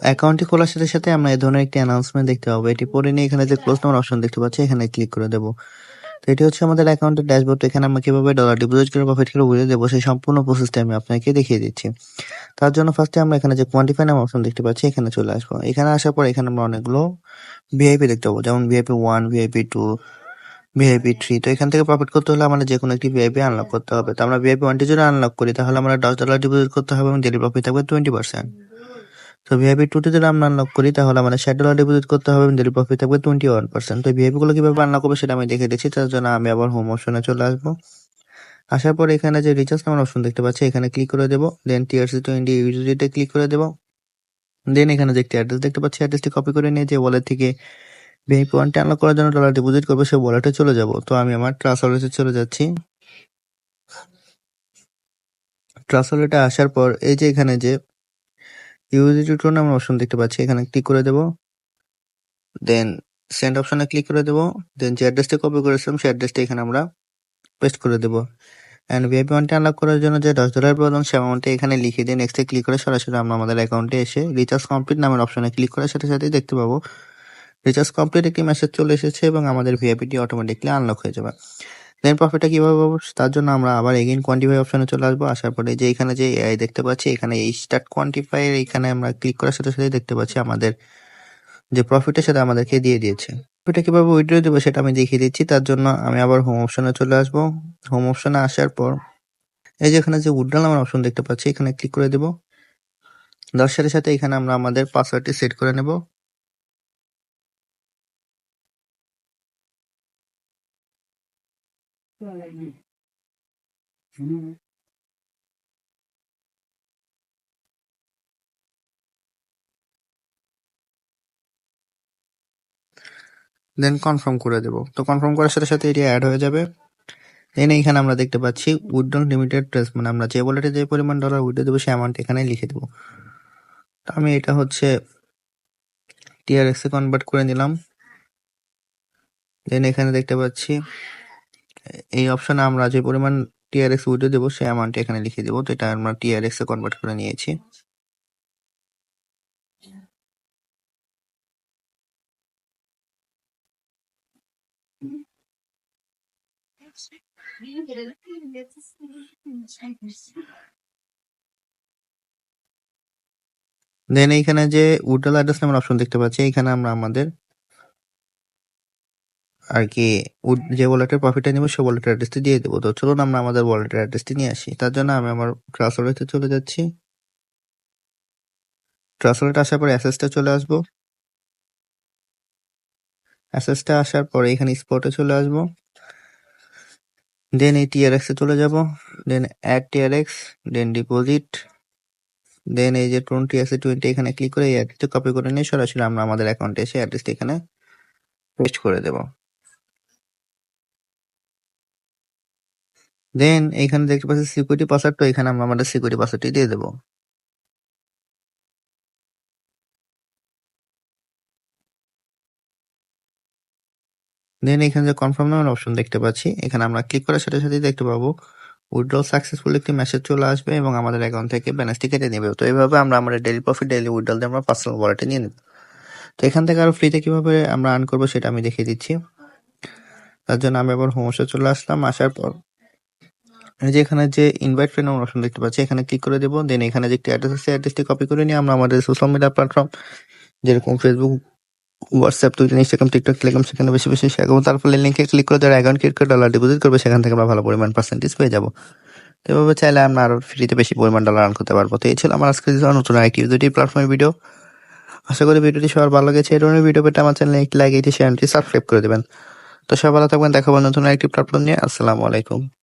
অ্যাকাউন্টটি খোলার সাথে, সাথে আমরা এই ধরনের একটি অ্যানাউন্সমেন্ট দেখতে পাবো। এটি পড়ে নিয়ে এখানে যে ক্লোজ নাওয়ার অপশন দেখতে পাচ্ছি এখানে ক্লিক করে দেব। তো এটি হচ্ছে আমাদের অ্যাকাউন্টের ড্যাশবোর্ড। এখানে আমরা কিভাবে ডলার ডিপোজিট করে প্রফিট করে বুঝে দেবো সেই সম্পূর্ণ প্রসেসটা আমি আপনাকে দেখিয়ে দিচ্ছি। তার জন্য ফার্স্টে আমরা এখানে যে কোয়ান্টিফাই নামে অপশন দেখতে পাচ্ছি এখানে চলে আসবো। এখানে আসার পর এখানে আমরা অনেকগুলো ভিআইপি দেখতে পাবো, যেমন ভিআইপি 1, ভিআইপি 2, ভিআইপি 3। তো এখান থেকে প্রফিট করতে হলে আমাদের যে কোনো একটি ভিআইপি আনলক করতে হবে। তো আমরা ভিআইপি 1টি যদি আনলক করি তাহলে আমরা $10 ডিপোজিট করতে হবে এবং ডেইলি প্রফিট থাকবে 20%। তো ভিআইপি 2তে যদি আমরা আনলক করি তাহলে আমাদের $60 ডিপোজিট করতে হবে এবং ডেইলি প্রফিট থাকবে 21%। তো ভিআইপি গুলো কিভাবে আনলক করবো সেটা আমি দেখে দিচ্ছি। তার জন্য আমি আবার হোম অপশনে চলে আসবো। আসার পর এখানে যে রিচার্জ নামের অপশন দেখতে পাচ্ছি এখানে ক্লিক করে দেবো। দেন TRC20 ইউএসডিতে ক্লিক করে দেবো। দেন এখানে যে একটি অ্যাড্রেস দেখতে পাচ্ছি অ্যাড্রেসটি কপি করে নিয়ে যে ওয়ালেট থেকে ভিআইপি 1টি আনলক করার জন্য ডলার ডিপোজিট করবো সেই ওয়ালেটে চলে যাব। তো আমি আমার ট্রাস্ট ওয়ালেটে চলে যাচ্ছি। ট্রাস্ট ওয়ালেটে আসার পর এই যে এখানে যে ইউএসডি টু নামের অপশন দেখতে পাচ্ছি এখানে ক্লিক করে দেবো। দেন সেন্ড অপশনে ক্লিক করে দেবো। দেন যে অ্যাড্রেসটি কপি করেছিলাম সেই অ্যাড্রেসটি এখানে আমরা পেস্ট করে দেবো। অ্যান্ড ভিআইপি 1টি আনলক করার জন্য যে $10 প্রয়োজন সে অ্যামাউন্টটা এখানে লিখে দিয়ে নেক্সটে ক্লিক করে সরাসরি আমরা আমাদের অ্যাকাউন্টে এসে রিচার্জ কমপ্লিট নামের অপশনে ক্লিক করার সাথে সাথেই দেখতে পাবো রিচার্জ কমপ্লিট একটি মেসেজ চলে এসেছে এবং আমাদের ভিআইপিটি অটোমেটিকলি আনলক হয়ে যাবে। দেন প্রফিটটা কিভাবে পাবো তার জন্য আমরা আবার এগেইন কোয়ান্টিফাই অপশনে চলে আসবো। আসার পরে যে এখানে যে এআই দেখতে পাচ্ছি এখানে এই স্টার্ট কোয়ান্টিফাই এখানে আমরা ক্লিক করার সাথে সাথে দেখতে পাচ্ছি আমাদের যে প্রফিটের সাথে আমাদেরকে দিয়ে দিয়েছে। প্রফিটটা কিভাবে উইথড্র দেবো সেটা আমি দেখিয়ে দিচ্ছি। তার জন্য আমি আবার হোম অপশনে চলে আসবো। হোম অপশনে আসার পর এই যে এখানে যে উইথড্র নামের অপশন দেখতে পাচ্ছি এখানে ক্লিক করে দেবো। তার সাথে সাথে এখানে আমরা আমাদের পাসওয়ার্ডটি সেট করে নেব। দেন কনফার্ম করে দেব। তো কনফার্ম করার সাথে সাথে এটি অ্যাড হয়ে যাবে। দেন এইখানে আমরা দেখতে পাচ্ছি উইথড্র লিমিটেড ট্রেস, মানে আমরা যে ওয়ালেটে যে পরিমাণ ডলার উইথড্র দেবো সেই অ্যামাউন্ট এখানে লিখে দেবো। তো আমি এটা হচ্ছে TRX এ কনভার্ট করে নিলাম। দেন এখানে দেখতে পাচ্ছি এই অপশনে আমরা যে পরিমাণ TRX উইথড্র দেবো সেই অ্যামাউন্ট এখানে লিখে দেবো। তো এটা আমরা TRX এ কনভার্ট করে নিয়েছি। দেন এইখানে যে উইথড্রল অ্যাড্রেস নামের অপশন দেখতে পাচ্ছি এখানে আমরা আমাদের আর কি যে ওয়ালেটের প্রফিটটা নিব সেই ওয়ালেটের অ্যাড্রেসটি দিয়ে দেবো। তো চলুন আমরা আমাদের ওয়ালেটের অ্যাড্রেসটি নিয়ে আসি। তার জন্য আমি আমার ট্রাস্ট ওয়ালেটে চলে যাচ্ছি। ট্রাস্ট ওয়ালেটে আসার পর অ্যাসেসটা চলে আসবো। অ্যাসেসটা আসার পরে এখানে স্পটে চলে আসবো। দেন এই TRX এ চলে যাব। দেন অ্যাড TRX, দেন ডিপোজিট। দেন এই যে 20 এখানে ক্লিক করে এই অ্যাড্রেসটি কপি করে নিয়ে সরাসরি আমরা আমাদের অ্যাকাউন্টে এসে অ্যাড্রেসটি এখানে পেস্ট করে দেব। দেন এইখানে দেখতে পাচ্ছি সিকিউরিটি পাসওয়ার্ড, তো এখানে আমরা আমাদের সিকিউরিটি পাসওয়ার্ডটি দিয়ে দেবো। দেন এখানে যে কনফার্ম নামের অপশন দেখতে পাচ্ছি এখানে আমরা ক্লিক করার সাথে সাথেই দেখতে পাবো উইথড্রল সাকসেসফুল একটি মেসেজ চলে আসবে এবং আমাদের অ্যাকাউন্ট থেকে ব্যালেন্সটি কেটে নেবে। তো এইভাবে আমরা আমাদের ডেইলি প্রফিট ডেইলি উইথড্রল দিয়ে আমরা পার্সোনাল ওয়ালেটে নিয়ে নেব। তো এখান থেকে আরো ফ্রিতে কিভাবে আমরা আর্ন করবো সেটা আমি দেখিয়ে দিচ্ছি। তার জন্য আমি আবার হোম অপশনে চলে আসলাম। আসার পর এই যে এখানে যে ইনভাইট ফ্রেন্ড নামের অপশন দেখতে পাচ্ছি এখানে ক্লিক করে দেবো। দেন এখানে যে একটি অ্যাড্রেস আছে অ্যাড্রেসটি কপি করে নিয়ে আমরা আমাদের সোশ্যাল মিডিয়া প্ল্যাটফর্ম যেরকম Facebook, WhatsApp, Twitter, Instagram, TikTok, Telegram সেখানে বেশি বেশি শেয়ার করবো। তারপরে লিঙ্কে ক্লিক করে যারা অ্যাকাউন্ট ক্রিয়েট করে ডলার ডিপোজিট করবে সেখান থেকে আমরা ভালো পরিমাণ পার্সেন্টেজ পেয়ে যাবো। তো এভাবে চাইলে আমরা আরো ফ্রিতে বেশি পরিমাণ ডলার আর্ন করতে পারবো। তো এই ছিল আমার আজকে নতুন আরেকটি দুটি প্ল্যাটফর্মের ভিডিও। আশা করি ভিডিওটি সবার ভালো লেগেছে। এই ধরনের ভিডিও পেতে আমার চ্যানেলে একটি লাইক, একটি শেয়ার, সাবস্ক্রাইব করে দেবেন। তো সবাই ভালো থাকবেন। দেখা হবে নতুন আরেকটি প্ল্যাটফর্ম নিয়ে। আসসালামু আলাইকুম।